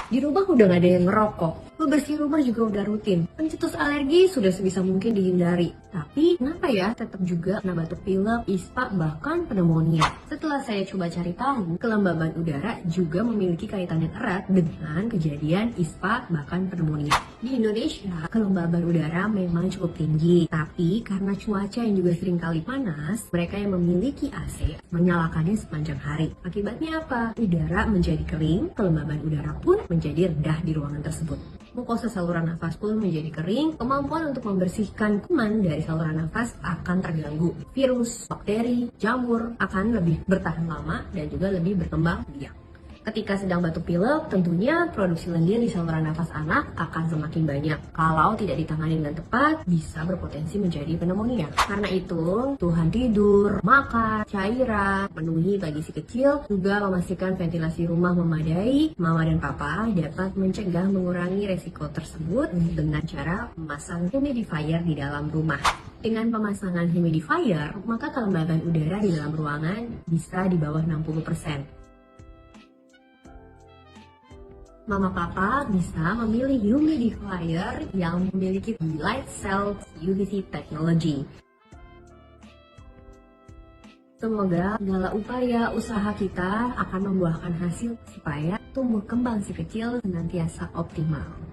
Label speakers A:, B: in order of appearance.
A: Di rumah udah gak ada yang ngerokok, bebersih rumah juga udah rutin, pencetus alergi sudah sebisa mungkin dihindari. Tapi kenapa ya tetap juga kena batuk pilek, ispa, bahkan pneumonia? Setelah saya coba cari tahu, kelembaban udara juga memiliki kaitannya erat dengan kejadian ispa, bahkan pneumonia. Di Indonesia, kelembaban udara memang cukup tinggi, tapi karena cuaca yang juga sering kali panas, mereka yang memiliki AC menyalakannya sepanjang hari. Akibatnya apa? Udara menjadi kering, kelembaban udara pun menjadi rendah di ruangan tersebut. Mukosa saluran nafas pun menjadi kering, kemampuan untuk membersihkan kuman dari saluran nafas akan terganggu. Virus, bakteri, jamur akan lebih bertahan lama dan juga lebih berkembang biak. Ketika sedang batuk pilek, tentunya produksi lendir di saluran nafas anak akan semakin banyak. Kalau tidak ditangani dengan tepat, bisa berpotensi menjadi pneumonia. Karena itu, Tuhan tidur, makan, cairan, penuhi bagi si kecil, juga memastikan ventilasi rumah memadai. Mama dan papa dapat mencegah mengurangi resiko tersebut dengan cara memasang humidifier di dalam rumah. Dengan pemasangan humidifier, maka kelembaban udara di dalam ruangan bisa di bawah 60%. Mama papa bisa memilih humidifier yang memiliki light cell UVC technology. Semoga segala upaya usaha kita akan membuahkan hasil supaya tumbuh kembang si kecil senantiasa optimal.